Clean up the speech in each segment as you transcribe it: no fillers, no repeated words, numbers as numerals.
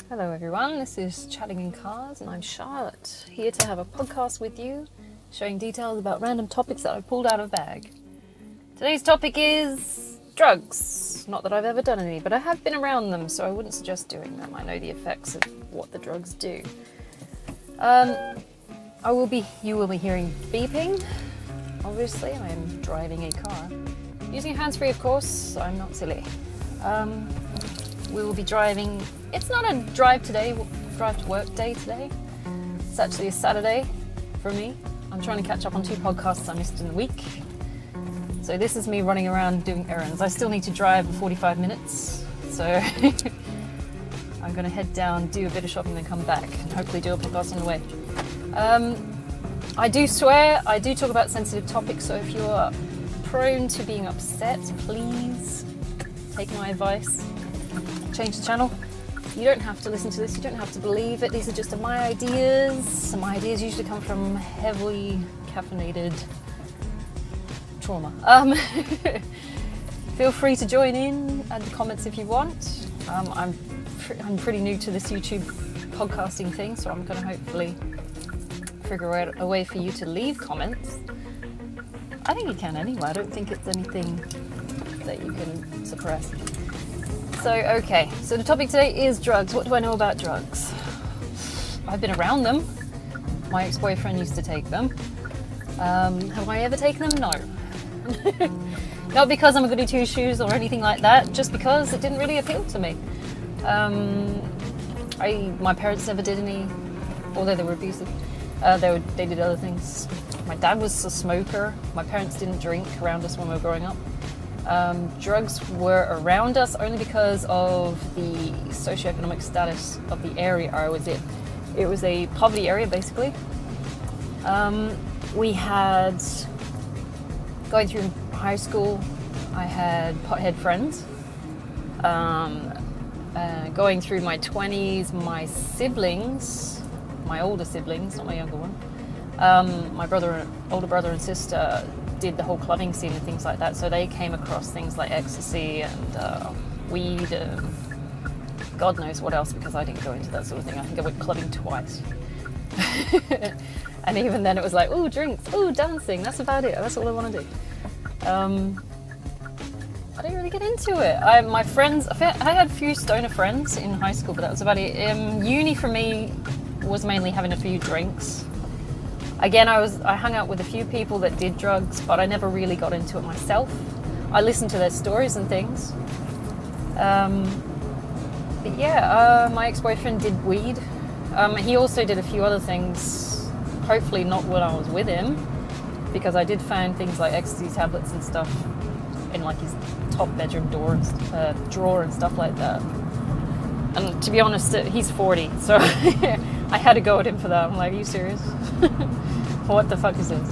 Hello everyone, this is Chatting in Cars and I'm Charlotte, here to have a podcast with you, showing details about random topics that I pulled out of a bag. Today's topic is drugs. Not that I've ever done any, but I have been around them, so I wouldn't suggest doing them. I know the effects of what the drugs do. You will be hearing beeping. Obviously, I'm driving a car. Using hands-free, of course, I'm not silly. We will be driving. It's not a drive to work day today. It's actually a Saturday for me. I'm trying to catch up on 2 podcasts I missed in the week. So this is me running around doing errands. I still need to drive for 45 minutes. So I'm going to head down, do a bit of shopping, then come back and hopefully do a podcast on the way. I do swear, I do talk about sensitive topics, so if you're prone to being upset, please take my advice. Change the channel. You don't have to listen to this, you don't have to believe it. These are just my ideas. My ideas usually come from heavily caffeinated trauma. Feel free to join in and the comments if you want. I'm pretty new to this YouTube podcasting thing, so I'm going to hopefully figure out a way for you to leave comments. I think you can anyway. I don't think it's anything that you can suppress. So the topic today is drugs. What do I know about drugs? I've been around them. My ex-boyfriend used to take them. Have I ever taken them? No. Not because I'm a goody two-shoes or anything like that, just because it didn't really appeal to me. My parents never did any, although they were abusive. They did other things. My dad was a smoker. My parents didn't drink around us when we were growing up. Drugs were around us only because of the socioeconomic status of the area I was in. It was a poverty area, basically. We had, going through high school, I had pothead friends. Going through my 20s, my siblings, my older siblings, not my younger one, my older brother and sister did the whole clubbing scene and things like that, so they came across things like ecstasy and weed and God knows what else, because I didn't go into that sort of thing. I think I went clubbing twice. And even then it was like, ooh, drinks, ooh, dancing, that's about it, that's all I want to do. I didn't really get into it. I had a few stoner friends in high school, but that was about it. Uni for me was mainly having a few drinks. Again, I hung out with a few people that did drugs, but I never really got into it myself. I listened to their stories and things. But yeah, my ex-boyfriend did weed. He also did a few other things, hopefully not when I was with him, because I did find things like ecstasy tablets and stuff in like his top bedroom drawer and stuff like that. And to be honest, he's 40, so I had to go at him for that. I'm like, are you serious? What the fuck is this?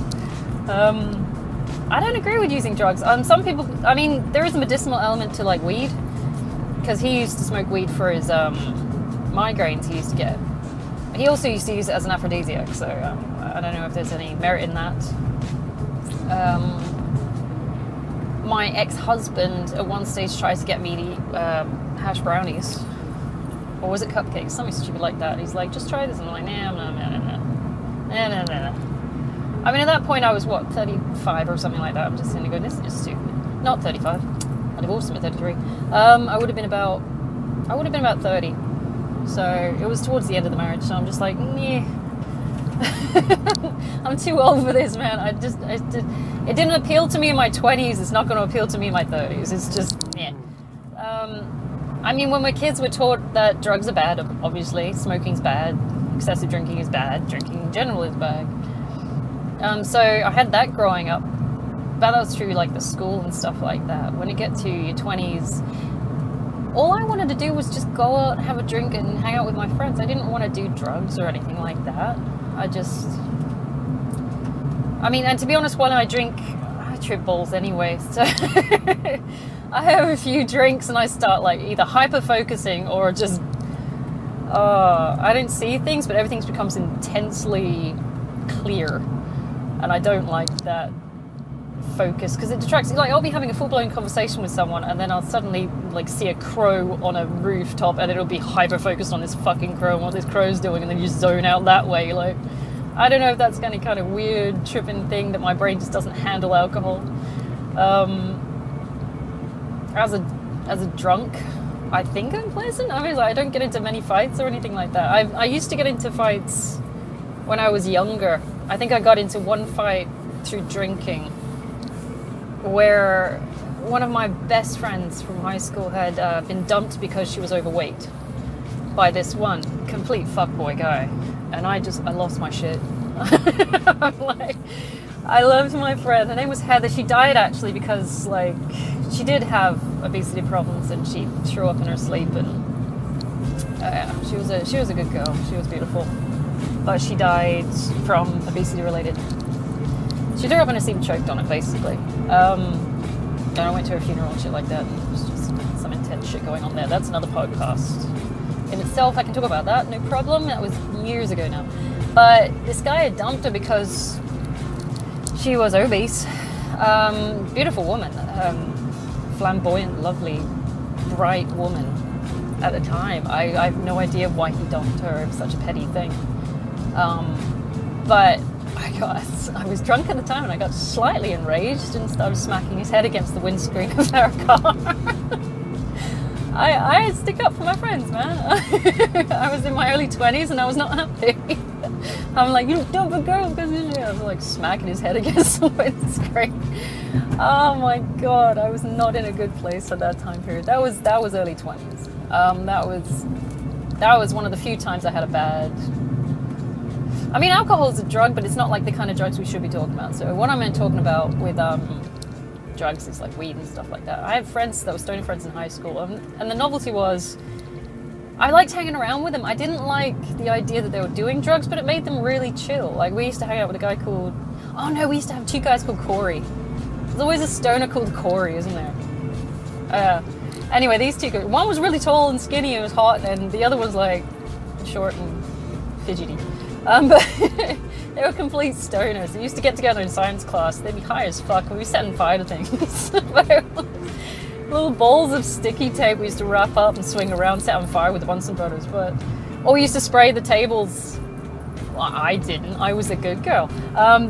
I don't agree with using drugs. Some people, there is a medicinal element to like weed, because he used to smoke weed for his migraines he used to get. He also used to use it as an aphrodisiac, so I don't know if there's any merit in that. My ex-husband at one stage tried to get me to eat hash brownies. Or was it cupcakes? Something stupid like that. He's like, just try this. And I'm like, nah. At that point I was, 35 or something like that. I'm just sitting there going, this is just stupid. Not 35. I divorced him at 33. I would have been about 30. So it was towards the end of the marriage. So I'm just like, nah. I'm too old for this, man. It didn't appeal to me in my 20s. It's not going to appeal to me in my 30s. It's just, yeah. When we're kids, we're taught that drugs are bad, obviously. Smoking's bad. Excessive drinking is bad. Drinking in general is bad. So I had that growing up. But that was through like the school and stuff like that. When you get to your 20s, all I wanted to do was just go out, have a drink and hang out with my friends. I didn't want to do drugs or anything like that. And to be honest, when I drink, I trip balls anyway. So I have a few drinks and I start like either hyper-focusing or just, I don't see things, but everything becomes intensely clear. And I don't like that. focus, because it detracts. Like, I'll be having a full-blown conversation with someone, and then I'll suddenly like see a crow on a rooftop, and it'll be hyper-focused on this fucking crow and what this crow's doing, and then you zone out that way. Like, I don't know if that's any kind of weird tripping thing that my brain just doesn't handle alcohol. As a drunk, I think I'm pleasant. I mean, like, I don't get into many fights or anything like that. I used to get into fights when I was younger. I think I got into one fight through drinking, where one of my best friends from high school had been dumped because she was overweight by this one complete fuckboy guy, and I lost my shit. I'm like, I loved my friend. Her name was Heather. She died actually because, like, she did have obesity problems, and she threw up in her sleep, and she was a good girl. She was beautiful, but she died from obesity related. She threw up in her sleep and choked on it, basically. And I went to her funeral and shit like that, and it was just some intense shit going on there. That's another podcast in itself. I can talk about that, no problem. That was years ago now. But this guy had dumped her because she was obese. Beautiful woman. Flamboyant, lovely, bright woman at the time. I have no idea why he dumped her. It was such a petty thing. But I was drunk at the time, and I got slightly enraged and started smacking his head against the windscreen of our car. I stick up for my friends, man. I was in my early 20s and I was not happy. I'm like, you don't dump a girl because of shit. I was like smacking his head against the windscreen. Oh my god, I was not in a good place at that time period. That was early 20s. That was one of the few times I had a bad... I mean, alcohol is a drug, but it's not like the kind of drugs we should be talking about. So what I'm talking about with drugs is like weed and stuff like that. I had friends that were stoner friends in high school, and the novelty was I liked hanging around with them. I didn't like the idea that they were doing drugs, but it made them really chill. Like, we used to hang out with a guy called... Oh no, we used to have two guys called Corey. There's always a stoner called Corey, isn't there? Anyway, these two guys... One was really tall and skinny and was hot, and the other was like short and fidgety. But they were complete stoners. They used to get together in science class. They'd be high as fuck, and we'd be setting fire to things. Little balls of sticky tape we used to wrap up and swing around, set on fire with the Bunsen brothers. Or we used to spray the tables. Well, I didn't. I was a good girl.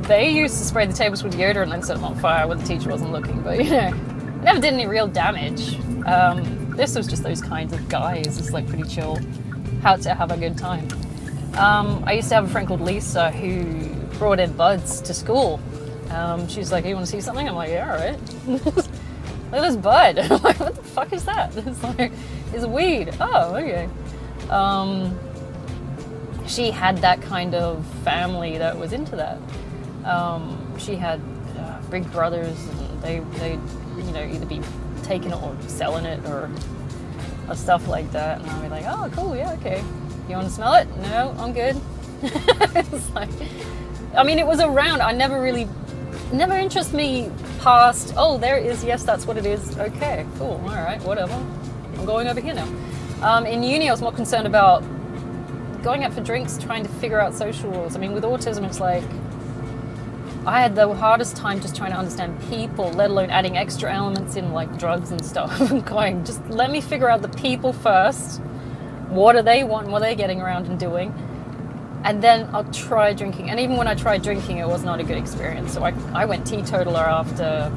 They used to spray the tables with deodorant and then set them on fire when the teacher wasn't looking. But, you know, it never did any real damage. This was just those kinds of guys. It's like pretty chill. How to have a good time. I used to have a friend called Lisa who brought in buds to school. She's like, hey, you want to see something? I'm like, yeah, all right. Look at this bud. I'm like, what the fuck is that? It's like, it's weed. Oh, okay. She had that kind of family that was into that. She had big brothers, and they'd you know, either be taking it or selling it or stuff like that. And I'd be like, oh, cool, yeah, okay. You want to smell it? No, I'm good. It's like, I mean, it was around. I never interested me past, oh, there it is, yes, that's what it is. Okay, cool, all right, whatever. I'm going over here now. In uni, I was more concerned about going out for drinks, trying to figure out social rules. I mean, with autism, it's like, I had the hardest time just trying to understand people, let alone adding extra elements in like drugs and stuff. Going, just let me figure out the people first. What do they want? What are they getting around and doing? And then I'll try drinking. And even when I tried drinking, it was not a good experience. So I went teetotaler after,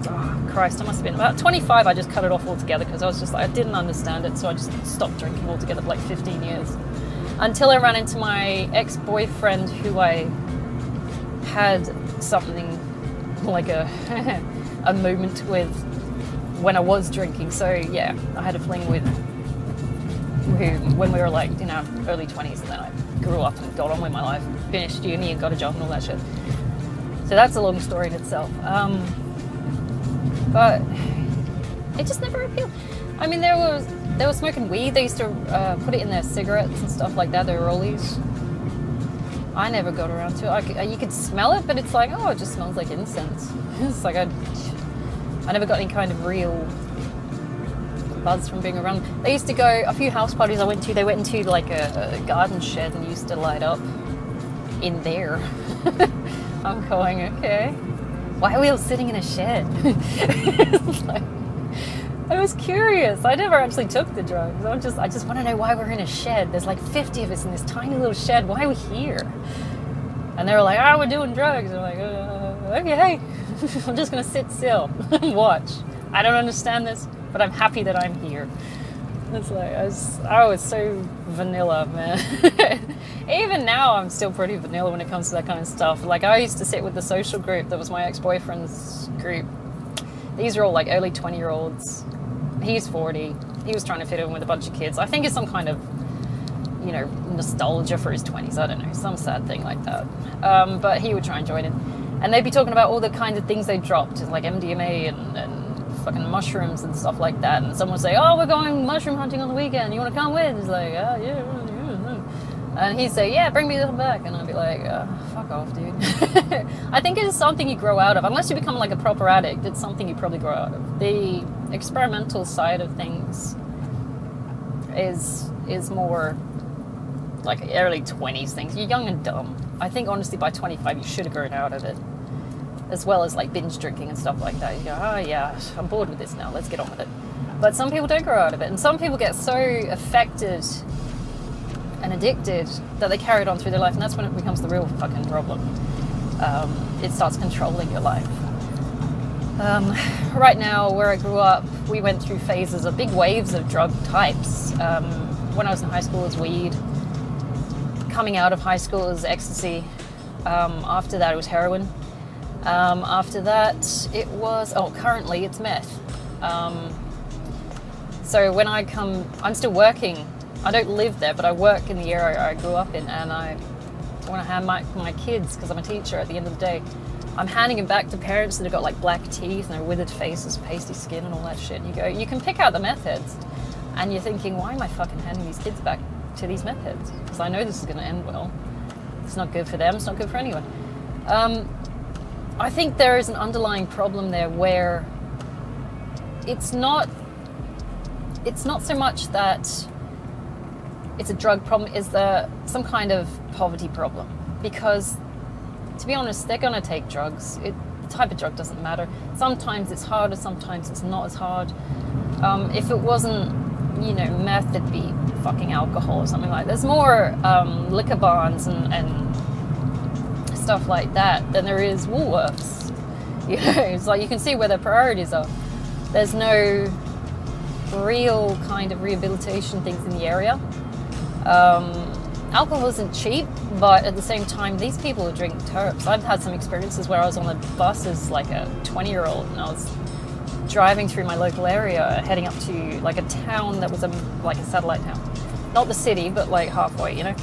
oh Christ, I must have been about 25. I just cut it off altogether because I was just like, I didn't understand it. So I just stopped drinking altogether for like 15 years. Until I ran into my ex-boyfriend who I had something like a moment with when I was drinking. So yeah, I had a fling with when we were like, you know, early 20s, and then I grew up and got on with my life, finished uni and got a job and all that shit. So that's a long story in itself. But it just never appealed. I mean, they were smoking weed. They used to put it in their cigarettes and stuff like that, their rollies. I never got around to it. You could smell it, but it's like, oh, it just smells like incense. It's like I never got any kind of real buzz from being around. They used to go, a few house parties I went to, they went into like a garden shed and used to light up in there. I'm going, okay. Why are we all sitting in a shed? It's like, I was curious. I never actually took the drugs. I just want to know why we're in a shed. There's like 50 of us in this tiny little shed. Why are we here? And they were like, oh, we're doing drugs. And I'm like, okay. I'm just going to sit still and watch. I don't understand this, but I'm happy that I'm here. It's like, I was so vanilla, man. Even now, I'm still pretty vanilla when it comes to that kind of stuff. Like, I used to sit with the social group that was my ex-boyfriend's group. These are all like early 20-year-olds. He's 40. He was trying to fit in with a bunch of kids. I think it's some kind of, you know, nostalgia for his 20s. I don't know, some sad thing like that. But he would try and join in. And they'd be talking about all the kinds of things they dropped, like MDMA and fucking mushrooms and stuff like that. And someone would say, oh, we're going mushroom hunting on the weekend. You want to come with? He's like, oh, yeah. And he'd say, yeah, bring me them back. And I'd be like, fuck off, dude. I think it is something you grow out of. Unless you become like a proper addict, it's something you probably grow out of. The experimental side of things is more like early 20s things. You're young and dumb. I think, honestly, by 25, you should have grown out of it. As well as like binge drinking and stuff like that. You go, oh yeah, I'm bored with this now. Let's get on with it. But some people don't grow out of it. And some people get so affected and addicted that they carry it on through their life, and that's when it becomes the real fucking problem. It starts controlling your life. Right now, where I grew up, we went through phases of big waves of drug types. When I was in high school, it was weed. Coming out of high school, it was ecstasy. After that, it was heroin. After that, it was, currently it's meth. So when I'm still working. I don't live there, but I work in the area I grew up in, and when I hand my kids, because I'm a teacher at the end of the day, I'm handing them back to parents that have got like black teeth and their withered faces, pasty skin and all that shit. And you can pick out the meth heads, and you're thinking, why am I fucking handing these kids back to these meth heads? Because I know this is going to end well. It's not good for them, it's not good for anyone. I think there is an underlying problem there where it's not so much that it's a drug problem, is there some kind of poverty problem? Because, to be honest, they're going to take drugs. The type of drug doesn't matter. Sometimes it's harder, sometimes it's not as hard. If it wasn't, meth, it'd be fucking alcohol or something like that. There's more liquor barns and stuff like that than there is Woolworths. It's like you can see where their priorities are. There's no real kind of rehabilitation things in the area. Alcohol isn't cheap, but at the same time, these people are drinking terps. I've had some experiences where I was on the bus as like a 20-year-old, and I was driving through my local area, heading up to like a town that was like a satellite town. Not the city, but like halfway, And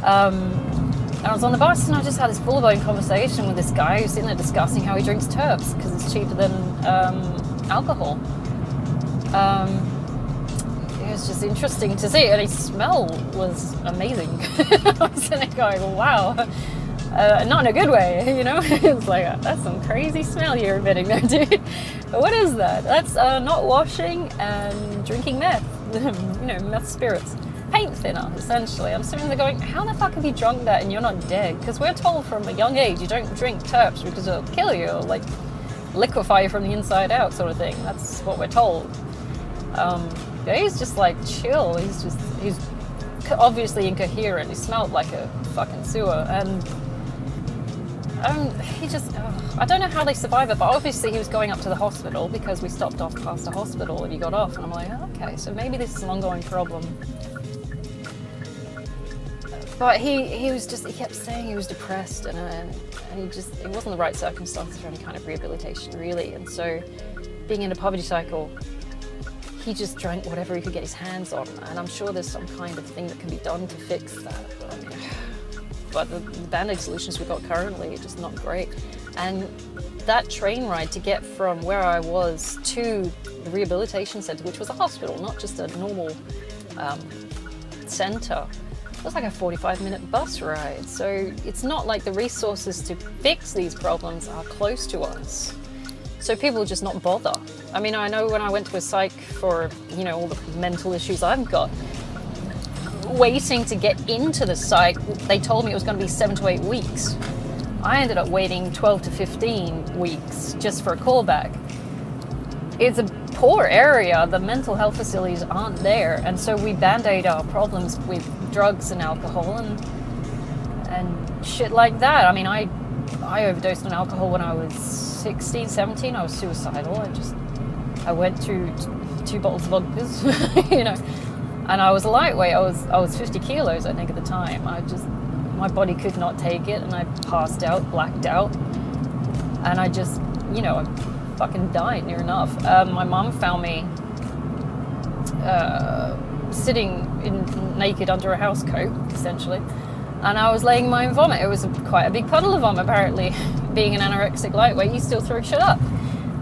I was on the bus, and I just had this full-blown conversation with this guy who's sitting there discussing how he drinks terps because it's cheaper than alcohol. It was just interesting to see, and his smell was amazing. I was sitting there going, wow, not in a good way, It's like, that's some crazy smell you're emitting there, dude. But what is that? That's not washing and drinking meth, meth spirits. Paint thinner, essentially. I'm sitting there going, how the fuck have you drunk that and you're not dead? Because we're told from a young age you don't drink terps because it'll kill you, or like liquefy you from the inside out, sort of thing. That's what we're told. He's just like chill. He's obviously incoherent. He smelled like a fucking sewer, and I don't know how they survive it, but obviously he was going up to the hospital because we stopped off past the hospital and he got off, and I'm like, okay, so maybe this is an ongoing problem. But he kept saying he was depressed, and it wasn't the right circumstances for any kind of rehabilitation, really. And so, being in a poverty cycle, he just drank whatever he could get his hands on, and I'm sure there's some kind of thing that can be done to fix that. But the Band-Aid solutions we've got currently are just not great. And that train ride to get from where I was to the rehabilitation centre, which was a hospital, not just a normal centre, it was like a 45-minute bus ride. So it's not like the resources to fix these problems are close to us. So people just not bother. I mean, I know when I went to a psych for, all the mental issues I've got, waiting to get into the psych, they told me it was going to be 7 to 8 weeks. I ended up waiting 12 to 15 weeks just for a callback. It's a poor area. The mental health facilities aren't there, and so we band-aid our problems with drugs and alcohol and shit like that. I mean, I overdosed on alcohol when I was 16, 17. I was suicidal. I went through 2 bottles of vodkas, you know, and I was a lightweight. I was 50 kilos, I think, at the time. My body could not take it, and I passed out, blacked out, and I just, you know, I fucking died near enough. My mum found me sitting naked under a house coat, essentially, and I was laying my own vomit. It was quite a big puddle of vomit, apparently. Being an anorexic lightweight, you still throw shit up.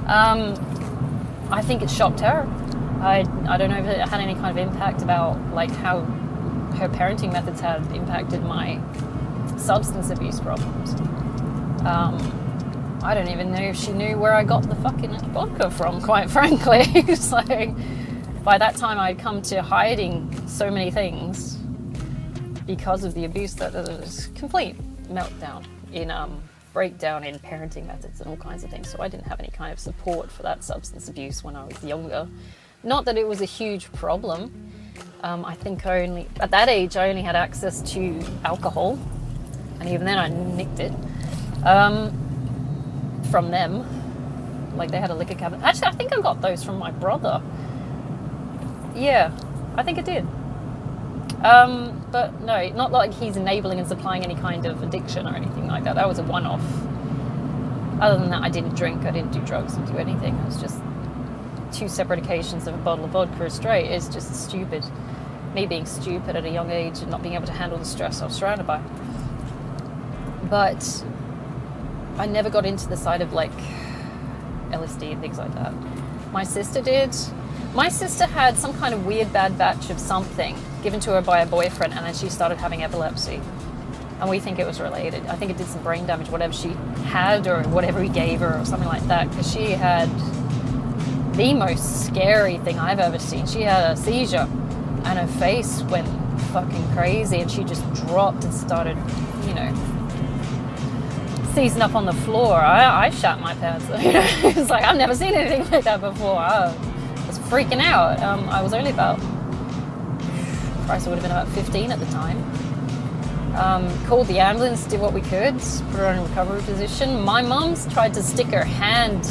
I think it shocked her. I don't know if it had any kind of impact about like how her parenting methods had impacted my substance abuse problems. I don't even know if she knew where I got the fucking vodka from, quite frankly. It's like, by that time I'd come to hiding so many things because of the abuse that there was complete meltdown in breakdown in parenting methods and all kinds of things. So I didn't have any kind of support for that substance abuse when I was younger. Not that it was a huge problem. I think at that age, I only had access to alcohol, and even then I nicked it from them. Like, they had a liquor cabinet. Actually, I think I got those from my brother. Yeah, I think I did. But no, not like he's enabling and supplying any kind of addiction or anything like that. That was a one-off. Other than that, I didn't drink, I didn't do drugs, I didn't do anything. It was just 2 separate occasions of a bottle of vodka straight. Is just stupid. Me being stupid at a young age and not being able to handle the stress I was surrounded by. But I never got into the side of like LSD and things like that. My sister did. My sister had some kind of weird bad batch of something given to her by a boyfriend, and then she started having epilepsy. And we think it was related. I think it did some brain damage, whatever she had or whatever he gave her or something like that, because she had the most scary thing I've ever seen. She had a seizure and her face went fucking crazy, and she just dropped and started, you know, seizing up on the floor. I shat my pants. You know? It's like, I've never seen anything like that before. I was freaking out. I was only about, Christ, I would have been about 15 at the time. Called the ambulance, did what we could, put her in a recovery position. My mum's tried to stick her hand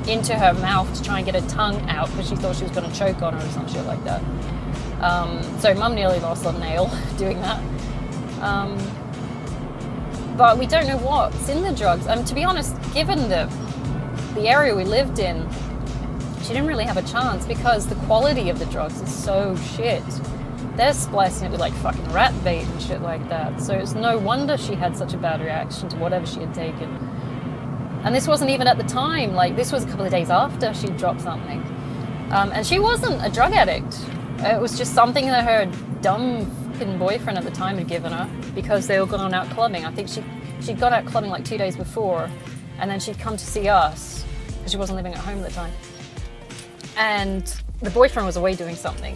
into her mouth to try and get her tongue out because she thought she was going to choke on her or some shit like that. So mum nearly lost a nail doing that. But we don't know what's in the drugs. To be honest, given the area we lived in, she didn't really have a chance because the quality of the drugs is so shit. They're splicing it with like fucking rat bait and shit like that. So it's no wonder she had such a bad reaction to whatever she had taken. And this wasn't even at the time. Like, this was a couple of days after she dropped something. And she wasn't a drug addict. It was just something that her dumb fucking boyfriend at the time had given her because they were going out clubbing. I think she'd gone out clubbing like 2 days before, and then she'd come to see us because she wasn't living at home at the time. And the boyfriend was away doing something.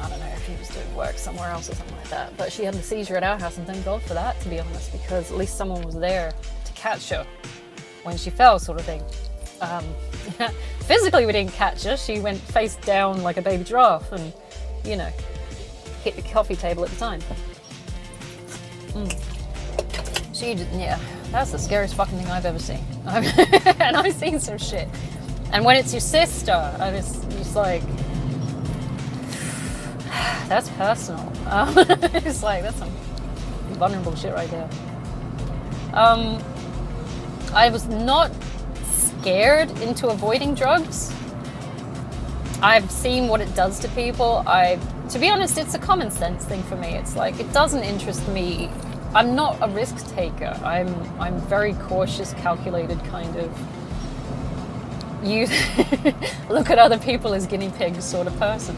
I don't know if he was doing work somewhere else or something like that. But she had a seizure at our house, and thank God for that, to be honest, because at least someone was there to catch her when she fell, sort of thing. Physically, we didn't catch her. She went face down like a baby giraffe and, you know, hit the coffee table at the time. Yeah, that's the scariest fucking thing I've ever seen. And I've seen some shit. And when it's your sister, it's like, that's personal. It's like, that's some vulnerable shit right there. I was not scared into avoiding drugs. I've seen what it does to people. To be honest, it's a common sense thing for me. It's like, it doesn't interest me. I'm not a risk taker. I'm very cautious, calculated kind of look at other people as guinea pigs sort of person.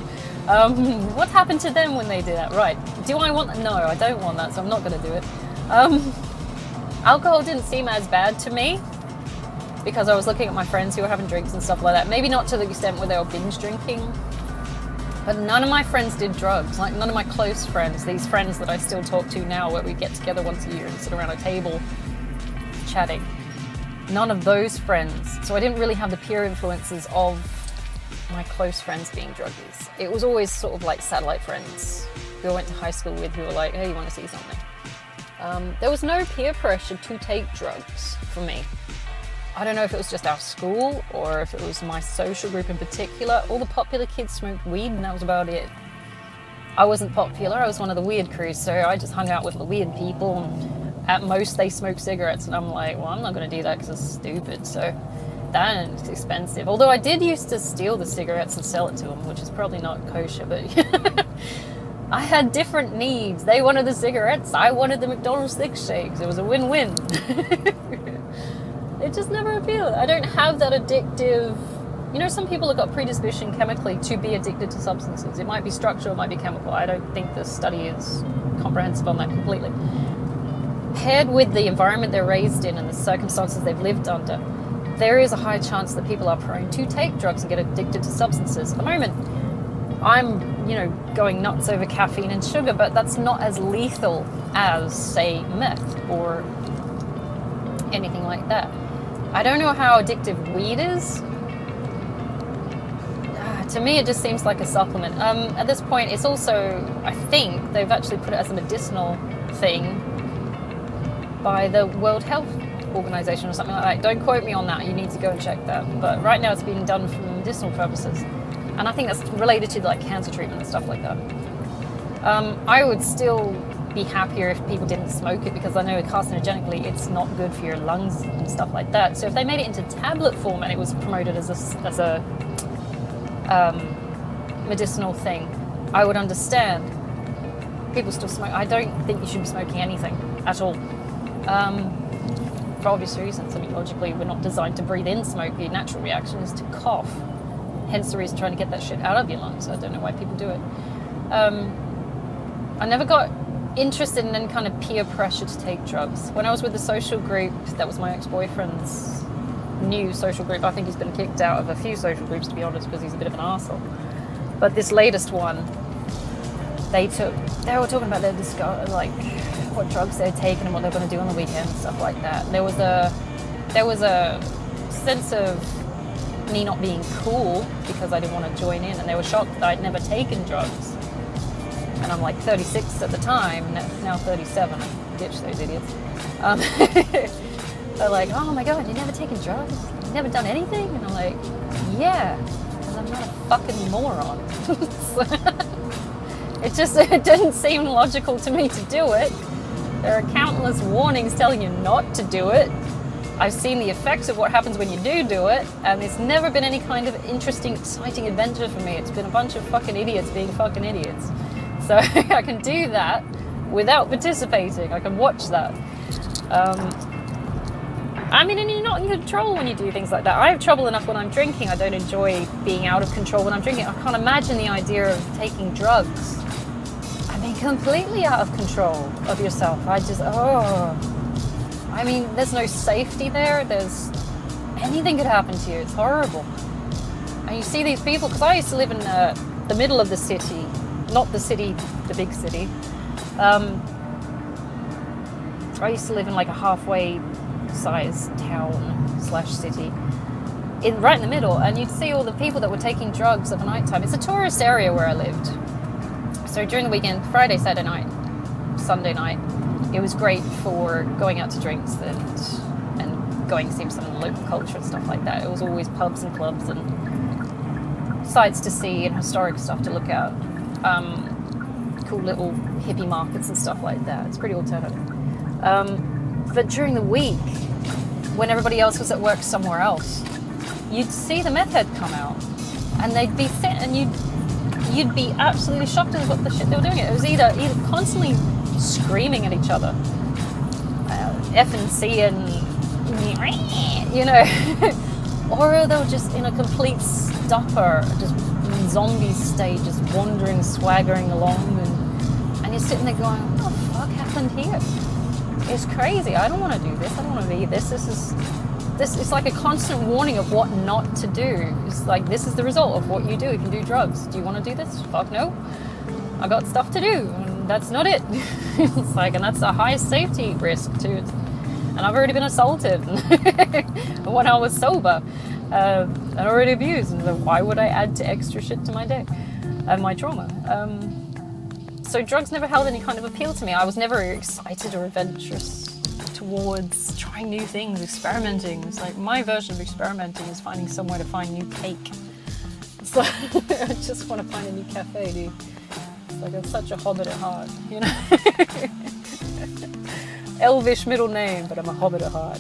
What happened to them when they did that? Right. Do I want that? No, I don't want that, so I'm not going to do it. Alcohol didn't seem as bad to me because I was looking at my friends who were having drinks and stuff like that. Maybe not to the extent where they were binge drinking, but none of my friends did drugs. Like, none of my close friends, these friends that I still talk to now, where we get together once a year and sit around a table chatting. None of those friends. So I didn't really have the peer influences of my close friends being druggies. It was always sort of like satellite friends who I went to high school with who were like, hey, you want to see something? There was no peer pressure to take drugs for me. I don't know if it was just our school or if it was my social group in particular. All the popular kids smoked weed and that was about it. I wasn't popular, I was one of the weird crews, so I just hung out with the weird people, and at most they smoke cigarettes, and I'm like, well, I'm not going to do that because it's stupid, so that's expensive. Although I did used to steal the cigarettes and sell it to them, which is probably not kosher, but I had different needs. They wanted the cigarettes, I wanted the McDonald's thick shakes. It was a win-win. It just never appealed. I don't have that addictive... You know, some people have got predisposition chemically to be addicted to substances. It might be structural, it might be chemical. I don't think the study is comprehensive on that completely. Paired with the environment they're raised in and the circumstances they've lived under, there is a high chance that people are prone to take drugs and get addicted to substances. At the moment, I'm, going nuts over caffeine and sugar, but that's not as lethal as, say, meth or anything like that. I don't know how addictive weed is. To me, it just seems like a supplement. At this point, it's also, I think, they've actually put it as a medicinal thing by the World Health Organization or something like that. Don't quote me on that. You need to go and check that. But right now, it's being done for medicinal purposes. And I think that's related to like cancer treatment and stuff like that. I would still be happier if people didn't smoke it because I know carcinogenically it's not good for your lungs and stuff like that. So if they made it into tablet form and it was promoted as a medicinal thing, I would understand. People still smoke. I don't think you should be smoking anything at all. For obvious reasons. I mean, logically, we're not designed to breathe in smoke. The natural reaction is to cough. Hence the reason trying to get that shit out of your lungs. I don't know why people do it. I never got interested in any kind of peer pressure to take drugs. When I was with the social group, that was my ex-boyfriend's new social group. I think he's been kicked out of a few social groups, to be honest, because he's a bit of an arsehole. But this latest one, they were talking about like what drugs they're taking and what they're going to do on the weekend and stuff like that. There was a sense of me not being cool because I didn't want to join in, and they were shocked that I'd never taken drugs. And I'm like 36 at the time, now 37. I ditched those idiots. They're like, oh my god, you've never taken drugs? You've never done anything? And I'm like, yeah, because I'm not a fucking moron. It didn't seem logical to me to do it. There are countless warnings telling you not to do it. I've seen the effects of what happens when you do it, and it's never been any kind of interesting, exciting adventure for me. It's been a bunch of fucking idiots being fucking idiots. So I can do that without participating. I can watch that. And you're not in control when you do things like that. I have trouble enough when I'm drinking. I don't enjoy being out of control when I'm drinking. I can't imagine the idea of taking drugs. Completely out of control of yourself. There's no safety there. Anything could happen to you. It's horrible. And you see these people, because I used to live in the middle of the city, not the city, the big city. I used to live in like a halfway size town / city, right in the middle, and you'd see all the people that were taking drugs at the night time. It's a tourist area where I lived. So during the weekend, Friday, Saturday night, Sunday night, it was great for going out to drinks and going to see some of the local culture and stuff like that. It was always pubs and clubs and sights to see and historic stuff to look at. Cool little hippie markets and stuff like that. It's pretty alternative. But during the week, when everybody else was at work somewhere else, you'd see the meth head come out, and they'd be sent, and you'd be absolutely shocked at what the shit they were doing. It was either constantly screaming at each other, F and C and or they were just in a complete stupor, just zombie state, just wandering, swaggering along, and you're sitting there going, what the fuck happened here? It's crazy. I don't want to do this. I don't want to be this. This is like a constant warning of what not to do. It's like, this is the result of what you do if you do drugs. Do you want to do this? Fuck no. I got stuff to do, and that's not it. It's like, and that's a high safety risk too. and I've already been assaulted when I was sober, and already abused. And so why would I add to extra shit to my day and my trauma? So drugs never held any kind of appeal to me. I was never excited or adventurous towards trying new things, experimenting. It's like my version of experimenting is finding somewhere to find new cake. So I just want to find a new cafe, dude. It's like I'm such a hobbit at heart, you know. Elvish middle name, but I'm a hobbit at heart,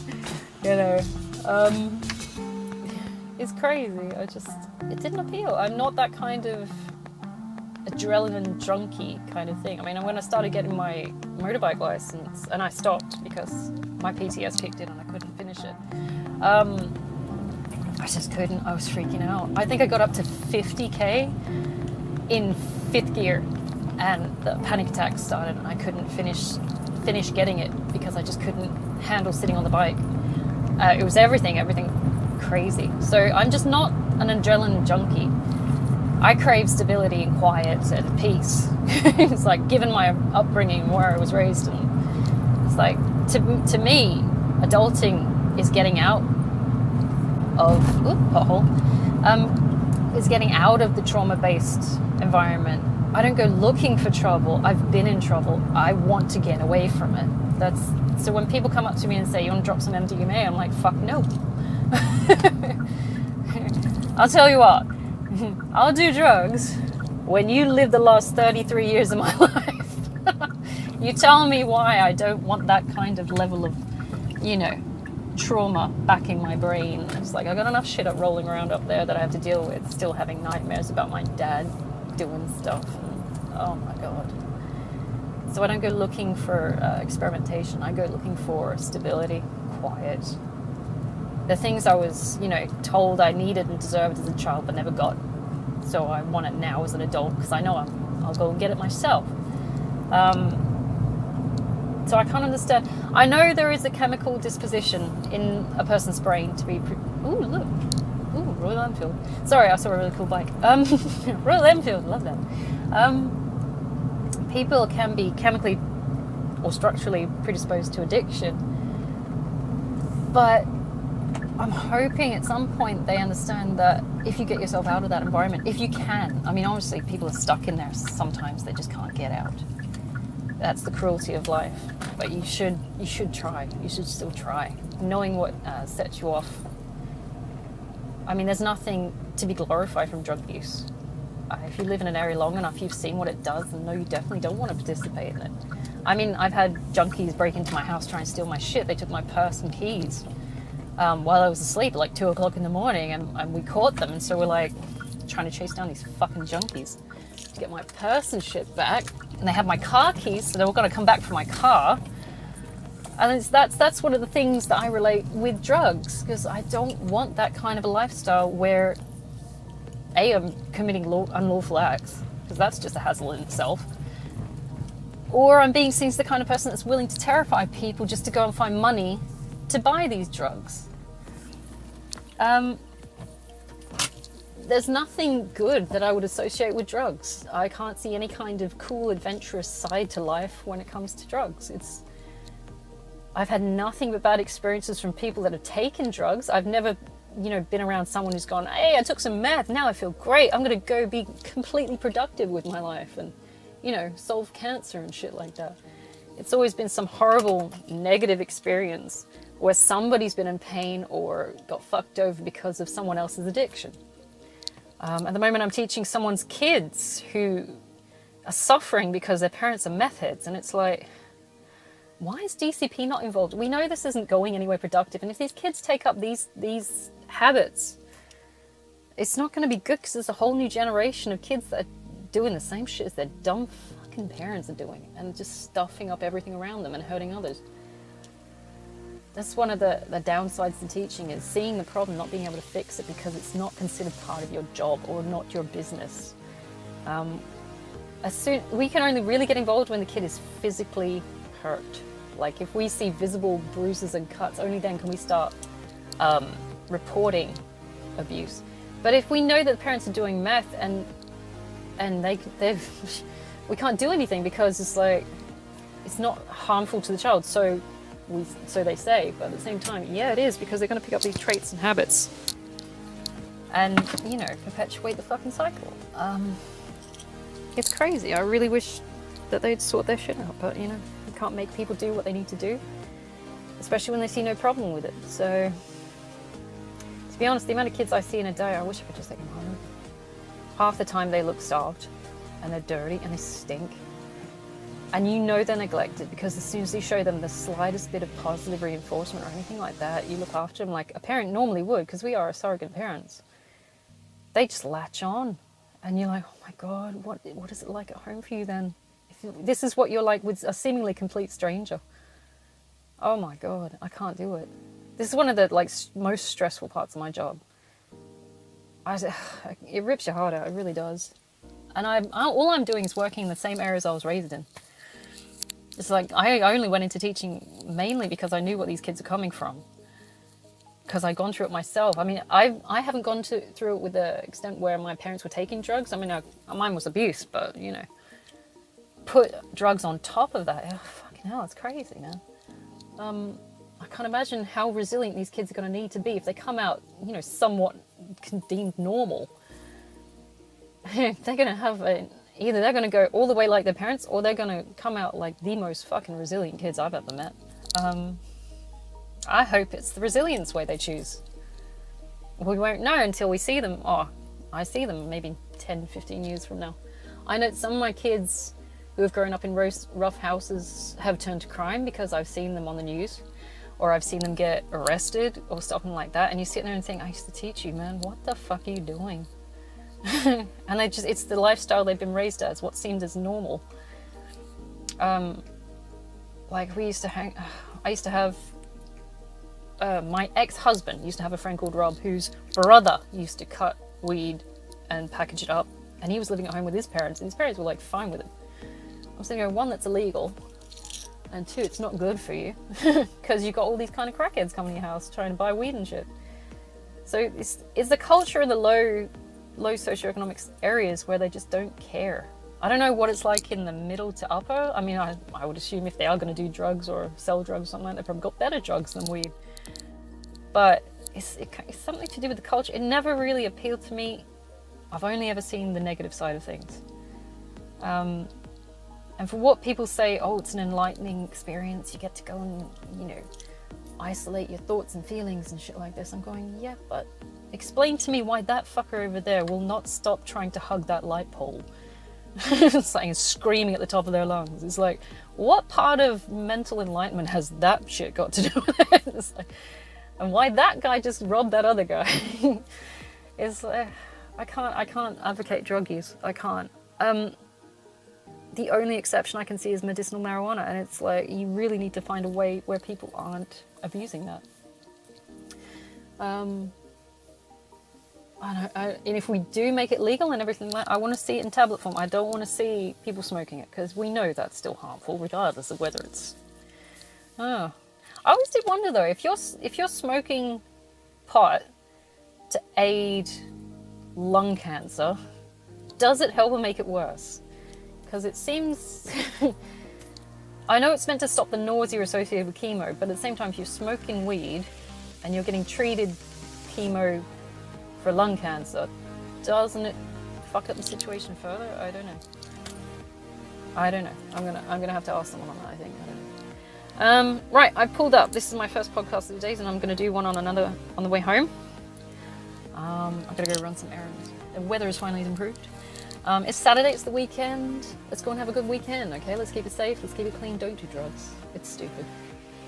you know. It's crazy. It didn't appeal. I'm not that kind of adrenaline junkie kind of thing. I mean, when I started getting my motorbike license, and I stopped because my PTS kicked in and I couldn't finish it. I just couldn't. I was freaking out. I think I got up to 50k in 5th gear, and the panic attack started, and I couldn't finish getting it because I just couldn't handle sitting on the bike. It was everything crazy. So I'm just not an adrenaline junkie. I crave stability and quiet and peace. It's like, given my upbringing, where I was raised, and it's like, to me, adulting is getting out of is getting out of the trauma-based environment. I don't go looking for trouble. I've been in trouble. I want to get away from it. So when people come up to me and say, "You want to drop some MDMA?" I'm like, "Fuck no." I'll tell you what. I'll do drugs when you live the last 33 years of my life. You tell me why I don't want that kind of level of, you know, trauma back in my brain. It's like, I got enough shit up rolling around up there that I have to deal with, still having nightmares about my dad doing stuff. And, oh my God. So I don't go looking for experimentation. I go looking for stability, quiet. The things I was, you know, told I needed and deserved as a child but never got. So I want it now as an adult because I know I'll go and get it myself. So I can't understand. I know there is a chemical disposition in a person's brain to be... Ooh, look. Ooh, Royal Enfield. Sorry, I saw a really cool bike. Royal Enfield, love that. People can be chemically or structurally predisposed to addiction. But I'm hoping at some point they understand that if you get yourself out of that environment, if you can, I mean, obviously people are stuck in there sometimes, they just can't get out. That's the cruelty of life. But you should try. You should still try. Knowing what sets you off. I mean, there's nothing to be glorified from drug use. If you live in an area long enough, you've seen what it does, and no, you definitely don't want to participate in it. I mean, I've had junkies break into my house trying to steal my shit. They took my purse and keys while I was asleep at like 2 o'clock in the morning, and we caught them, and so we're like trying to chase down these fucking junkies to get my purse and shit back. And they had my car keys, so they were going to come back for my car. And that's one of the things that I relate with drugs, because I don't want that kind of a lifestyle where I'm committing unlawful acts, because that's just a hassle in itself, or I'm being seen as the kind of person that's willing to terrify people just to go and find money to buy these drugs. There's nothing good that I would associate with drugs. I can't see any kind of cool, adventurous side to life when it comes to drugs. I've had nothing but bad experiences from people that have taken drugs. I've never, been around someone who's gone, "Hey, I took some meth, now I feel great. I'm going to go be completely productive with my life and, solve cancer and shit like that." It's always been some horrible, negative experience where somebody's been in pain or got fucked over because of someone else's addiction. At the moment, I'm teaching someone's kids who are suffering because their parents are meth heads, and it's like, why is DCP not involved? We know this isn't going anywhere productive, and if these kids take up these habits, it's not going to be good, because there's a whole new generation of kids that are doing the same shit as their dumb fucking parents are doing, and just stuffing up everything around them and hurting others. That's one of the downsides to teaching, is seeing the problem, not being able to fix it because it's not considered part of your job or not your business. We can only really get involved when the kid is physically hurt. Like if we see visible bruises and cuts, only then can we start reporting abuse. But if we know that the parents are doing meth and we can't do anything because it's like, it's not harmful to the child. So so they say, but at the same time, yeah, it is, because they're going to pick up these traits and habits and, you know, perpetuate the fucking cycle. It's crazy. I really wish that they'd sort their shit out, but, you know, you can't make people do what they need to do, especially when they see no problem with it. So, to be honest, the amount of kids I see in a day, I wish I could just take them home. Half the time they look starved, and they're dirty, and they stink. And you know they're neglected, because as soon as you show them the slightest bit of positive reinforcement or anything like that, you look after them like a parent normally would, because we are surrogate parents. They just latch on. And you're like, oh my God, what is it like at home for you then? This is what you're like with a seemingly complete stranger. Oh my God, I can't do it. This is one of the most stressful parts of my job. It rips your heart out, it really does. And all I'm doing is working in the same areas I was raised in. It's like, I only went into teaching mainly because I knew what these kids are coming from. Because I'd gone through it myself. I mean, I haven't gone through it with the extent where my parents were taking drugs. I mean, mine was abuse, but, you know, put drugs on top of that. Oh, fucking hell, it's crazy, man. I can't imagine how resilient these kids are going to need to be if they come out, you know, somewhat deemed normal. They're going to have either they're going to go all the way like their parents, or they're going to come out like the most fucking resilient kids I've ever met. I hope it's the resilience way they choose. We won't know until we see them. Oh, I see them maybe 10, 15 years from now. I know some of my kids who have grown up in rough houses have turned to crime because I've seen them on the news, or I've seen them get arrested or something like that. And you sit there and think, I used to teach you, man, what the fuck are you doing? And it's the lifestyle they've been raised as, what seemed as normal. Like I used to have, my ex-husband used to have a friend called Rob, whose brother used to cut weed and package it up, and he was living at home with his parents, and his parents were like fine with it. I'm saying, one, that's illegal, and two, it's not good for you, because you've got all these kind of crackheads coming to your house trying to buy weed and shit. So it's the culture in the low socioeconomic areas where they just don't care. I don't know what it's like in the middle to upper. I mean, I would assume if they are going to do drugs or sell drugs or something like that, they've probably got better drugs than weed. But it's something to do with the culture. It never really appealed to me. I've only ever seen the negative side of things. And for what people say, oh, it's an enlightening experience, you get to go and, you know, isolate your thoughts and feelings and shit like this. I'm going, yeah, but explain to me why that fucker over there will not stop trying to hug that light pole. It's like screaming at the top of their lungs. It's like, what part of mental enlightenment has that shit got to do with it? It's like, and why that guy just robbed that other guy? It's I can't advocate drug use. I can't. The only exception I can see is medicinal marijuana, and it's like, you really need to find a way where people aren't abusing that. And if we do make it legal and everything like that, I want to see it in tablet form. I don't want to see people smoking it, because we know that's still harmful, regardless of whether it's. I always did wonder though, if you're smoking pot to aid lung cancer, does it help or make it worse? Because it seems. I know it's meant to stop the nausea associated with chemo, but at the same time, if you're smoking weed and you're getting treated chemo for lung cancer, doesn't it fuck up the situation further? I don't know. I'm gonna have to ask someone on that, I think. I don't know. Right, I pulled up. This is my first podcast of the days, and I'm gonna do one on the way home. I'm gonna go run some errands. The weather is finally improved. It's Saturday, it's the weekend. Let's go and have a good weekend, okay? Let's keep it safe, let's keep it clean, don't do drugs. It's stupid.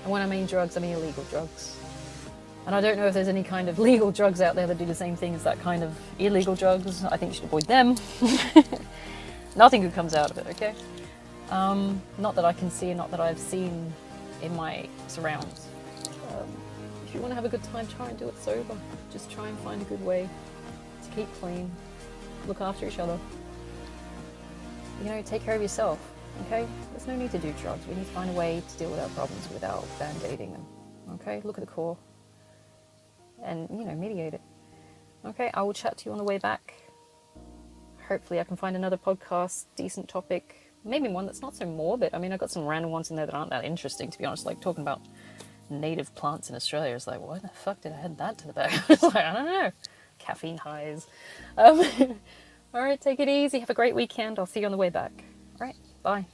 And when I mean drugs, I mean illegal drugs. And I don't know if there's any kind of legal drugs out there that do the same thing as that kind of illegal drugs. I think you should avoid them. Nothing good comes out of it, okay? Not that I can see, not that I've seen in my surrounds. If you want to have a good time, try and do it sober. Just try and find a good way to keep clean, look after each other. You know, take care of yourself, okay? There's no need to do drugs. We need to find a way to deal with our problems without band-aiding them, okay? Look at the core and, you know, mediate it. Okay, I will chat to you on the way back. Hopefully I can find another podcast, decent topic, maybe one that's not so morbid. I mean, I've got some random ones in there that aren't that interesting, to be honest. Like talking about native plants in Australia is like, why the fuck did I add that to the bag? It's like, I don't know. Caffeine highs. All right, take it easy. Have a great weekend. I'll see you on the way back. All right, bye.